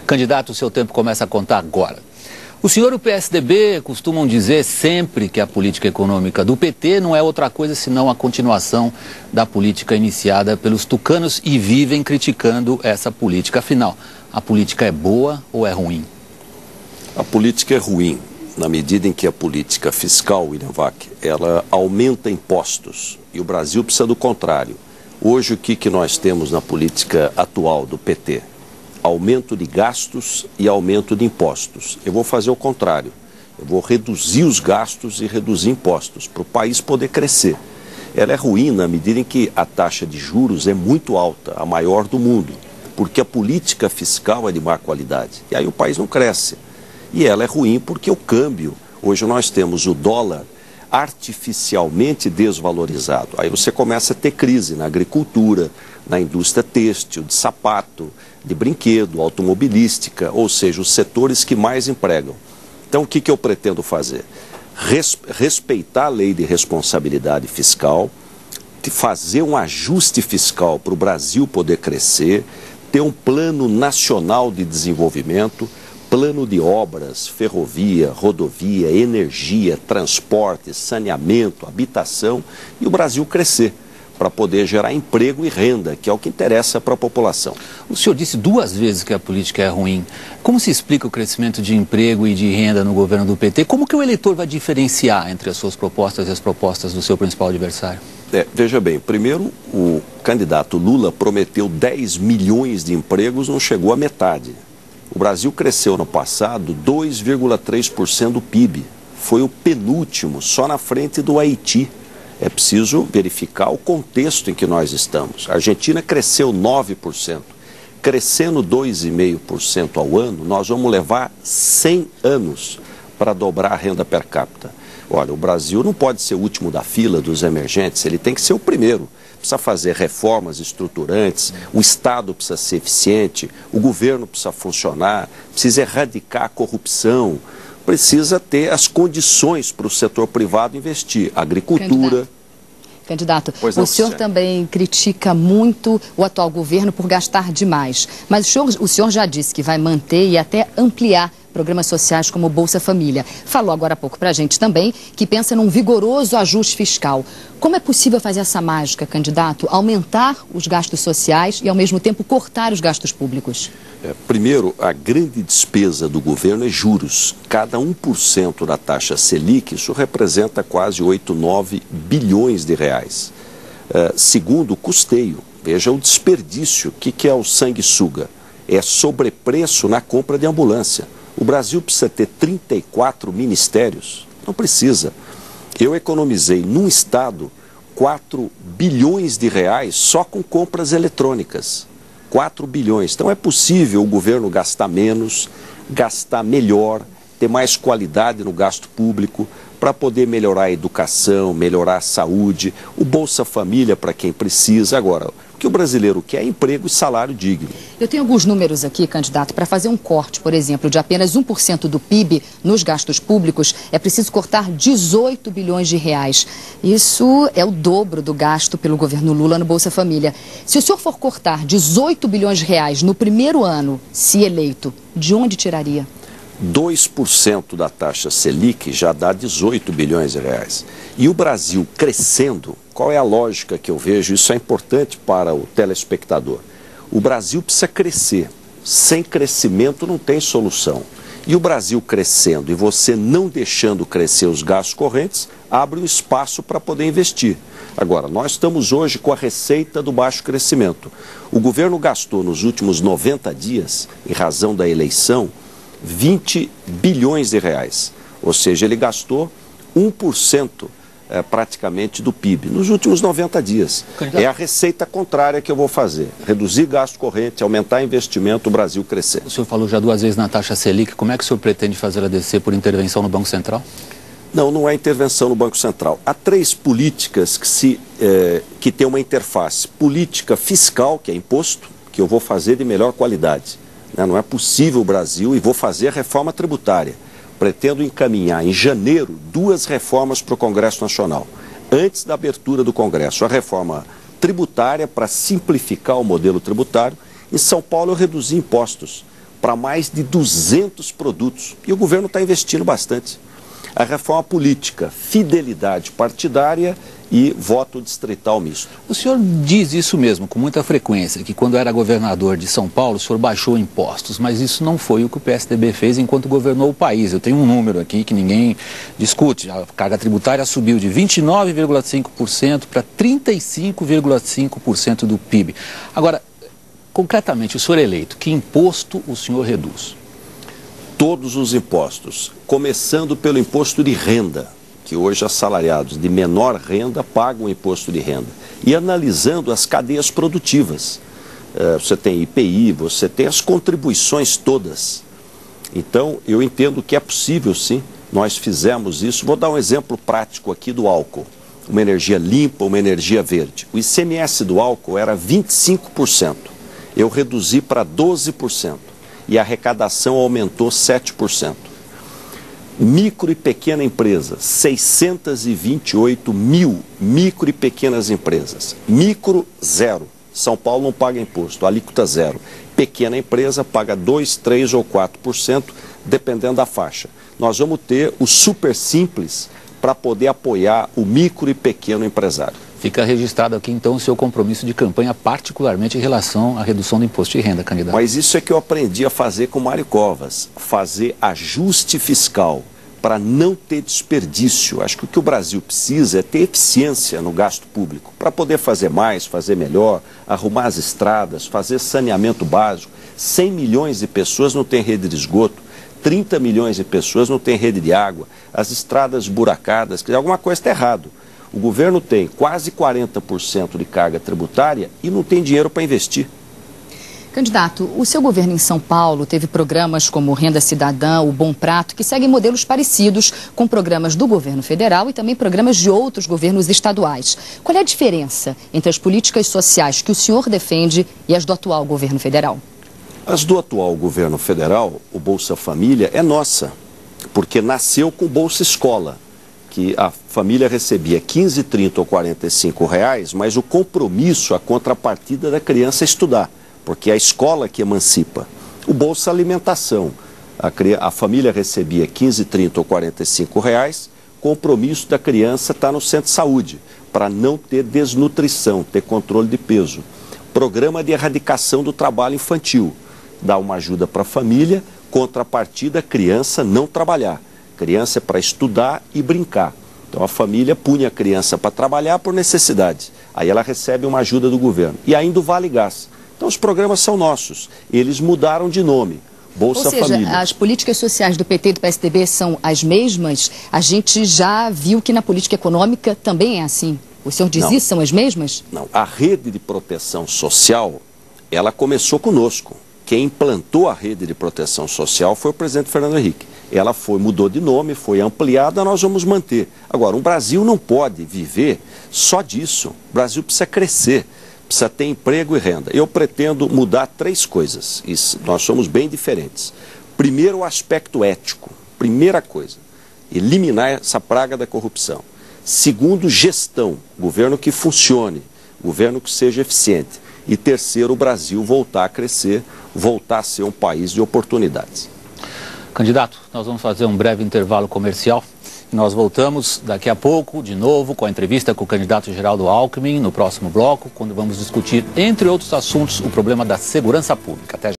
Candidato, o seu tempo começa a contar agora. O senhor e o PSDB costumam dizer sempre que a política econômica do PT não é outra coisa senão a continuação da política iniciada pelos tucanos e vivem criticando essa política. Afinal, a política é boa ou é ruim? A política é ruim na medida em que a política fiscal, William Vac, ela aumenta impostos e o Brasil precisa do contrário. Hoje o que nós temos na política atual do PT? Aumento de gastos e aumento de impostos. Eu vou fazer o contrário. Eu vou reduzir os gastos e reduzir impostos para o país poder crescer. Ela é ruim na medida em que a taxa de juros é muito alta, a maior do mundo, porque a política fiscal é de má qualidade. E aí o país não cresce. E ela é ruim porque o câmbio, hoje nós temos o dólar artificialmente desvalorizado. Aí você começa a ter crise na agricultura, na indústria têxtil, de sapato, de brinquedo, automobilística, ou seja, os setores que mais empregam. Então o que eu pretendo fazer? Respeitar a lei de responsabilidade fiscal, fazer um ajuste fiscal para o Brasil poder crescer, ter um plano nacional de desenvolvimento, plano de obras, ferrovia, rodovia, energia, transporte, saneamento, habitação e o Brasil crescer para poder gerar emprego e renda, que é o que interessa para a população. O senhor disse 2 vezes que a política é ruim. Como se explica o crescimento de emprego e de renda no governo do PT? Como que o eleitor vai diferenciar entre as suas propostas e as propostas do seu principal adversário? Veja bem, primeiro o candidato Lula prometeu 10 milhões de empregos, não chegou à metade. O Brasil cresceu no passado 2,3% do PIB. Foi o penúltimo, só na frente do Haiti. É preciso verificar o contexto em que nós estamos. A Argentina cresceu 9%. Crescendo 2,5% ao ano, nós vamos levar 100 anos para dobrar a renda per capita. Olha, o Brasil não pode ser o último da fila dos emergentes, ele tem que ser o primeiro. Precisa fazer reformas estruturantes, o Estado precisa ser eficiente, o governo precisa funcionar, precisa erradicar a corrupção, precisa ter as condições para o setor privado investir. Agricultura. Candidato, o senhor também critica muito o atual governo por gastar demais, mas o senhor já disse que vai manter e até ampliar programas sociais como o Bolsa Família. Falou agora há pouco para a gente também que pensa num vigoroso ajuste fiscal. Como é possível fazer essa mágica, candidato? Aumentar os gastos sociais e, ao mesmo tempo, cortar os gastos públicos? Primeiro, a grande despesa do governo é juros. Cada 1% da taxa Selic, isso representa quase 8, 9 bilhões de reais. Segundo, o custeio. Veja o desperdício. O que é o sanguessuga? É sobrepreço na compra de ambulância. O Brasil precisa ter 34 ministérios? Não precisa. Eu economizei num estado 4 bilhões de reais só com compras eletrônicas. 4 bilhões. Então é possível o governo gastar menos, gastar melhor, ter mais qualidade no gasto público para poder melhorar a educação, melhorar a saúde, o Bolsa Família para quem precisa. Agora, o que o brasileiro quer é emprego e salário digno. Eu tenho alguns números aqui, candidato, para fazer um corte, por exemplo, de apenas 1% do PIB nos gastos públicos, é preciso cortar 18 bilhões de reais. Isso é o dobro do gasto pelo governo Lula no Bolsa Família. Se o senhor for cortar 18 bilhões de reais no primeiro ano, se eleito, de onde tiraria? 2% da taxa Selic já dá 18 bilhões de reais. E o Brasil crescendo, qual é a lógica que eu vejo? Isso é importante para o telespectador. O Brasil precisa crescer. Sem crescimento não tem solução. E o Brasil crescendo e você não deixando crescer os gastos correntes, abre um espaço para poder investir. Agora, nós estamos hoje com a receita do baixo crescimento. O governo gastou nos últimos 90 dias, em razão da eleição, 20 bilhões de reais, ou seja, ele gastou 1% praticamente do PIB nos últimos 90 dias. Candidato. É a receita contrária que eu vou fazer, reduzir gasto corrente, aumentar investimento, o Brasil crescer. O senhor falou já 2 vezes na taxa Selic, como é que o senhor pretende fazer ela descer por intervenção no Banco Central? Não, não é intervenção no Banco Central. Há 3 políticas que têm uma interface. Política fiscal, que é imposto, que eu vou fazer de melhor qualidade. Não é possível o Brasil, e vou fazer a reforma tributária. Pretendo encaminhar em janeiro 2 reformas para o Congresso Nacional. Antes da abertura do Congresso, a reforma tributária para simplificar o modelo tributário. Em São Paulo eu reduzi impostos para mais de 200 produtos. E o governo está investindo bastante. A reforma política, fidelidade partidária e voto distrital misto. O senhor diz isso mesmo, com muita frequência, que quando era governador de São Paulo, o senhor baixou impostos, mas isso não foi o que o PSDB fez enquanto governou o país. Eu tenho um número aqui que ninguém discute. A carga tributária subiu de 29,5% para 35,5% do PIB. Agora, concretamente, o senhor eleito, que imposto o senhor reduz? Todos os impostos, começando pelo imposto de renda, que hoje assalariados de menor renda pagam o imposto de renda. E analisando as cadeias produtivas. Você tem IPI, você tem as contribuições todas. Então, eu entendo que é possível, sim, nós fizemos isso. Vou dar um exemplo prático aqui do álcool. Uma energia limpa, uma energia verde. O ICMS do álcool era 25%. Eu reduzi para 12%. E a arrecadação aumentou 7%. Micro e pequena empresa, 628 mil micro e pequenas empresas. Micro, zero. São Paulo não paga imposto, alíquota zero. Pequena empresa paga 2%, 3% ou 4%, dependendo da faixa. Nós vamos ter o super simples para poder apoiar o micro e pequeno empresário. Fica registrado aqui, então, o seu compromisso de campanha, particularmente em relação à redução do imposto de renda, candidato. Mas isso é que eu aprendi a fazer com Mário Covas, fazer ajuste fiscal para não ter desperdício. Acho que o Brasil precisa é ter eficiência no gasto público, para poder fazer mais, fazer melhor, arrumar as estradas, fazer saneamento básico. 100 milhões de pessoas não têm rede de esgoto, 30 milhões de pessoas não têm rede de água, as estradas buracadas, quer dizer, alguma coisa está errado. O governo tem quase 40% de carga tributária e não tem dinheiro para investir. Candidato, o seu governo em São Paulo teve programas como Renda Cidadã, o Bom Prato, que seguem modelos parecidos com programas do governo federal e também programas de outros governos estaduais. Qual é a diferença entre as políticas sociais que o senhor defende e as do atual governo federal? As do atual governo federal, o Bolsa Família, é nossa, porque nasceu com Bolsa Escola, que a família recebia 15, 30 ou 45 reais, mas o compromisso, a contrapartida da criança é estudar, porque é a escola que emancipa. O Bolsa Alimentação, a família recebia 15, 30 ou 45 reais, compromisso da criança está no centro de saúde, para não ter desnutrição, ter controle de peso. Programa de erradicação do trabalho infantil, dá uma ajuda para a família, contrapartida, a criança não trabalhar. Criança é para estudar e brincar. Então a família punha a criança para trabalhar por necessidade. Aí ela recebe uma ajuda do governo. E ainda o Vale Gás. Então os programas são nossos. Eles mudaram de nome. Bolsa Família. Ou seja, as políticas sociais do PT e do PSDB são as mesmas? A gente já viu que na política econômica também é assim. O senhor diz isso? São as mesmas? Não. A rede de proteção social, ela começou conosco. Quem implantou a rede de proteção social foi o presidente Fernando Henrique. Ela mudou de nome, foi ampliada, nós vamos manter. Agora, o Brasil não pode viver só disso. O Brasil precisa crescer, precisa ter emprego e renda. Eu pretendo mudar 3 coisas. Nós somos bem diferentes. Primeiro, o aspecto ético. Primeira coisa, eliminar essa praga da corrupção. Segundo, gestão. Governo que funcione, governo que seja eficiente. E terceiro, o Brasil voltar a crescer, voltar a ser um país de oportunidades. Candidato, nós vamos fazer um breve intervalo comercial e nós voltamos daqui a pouco, de novo, com a entrevista com o candidato Geraldo Alckmin, no próximo bloco, quando vamos discutir, entre outros assuntos, o problema da segurança pública. Até já.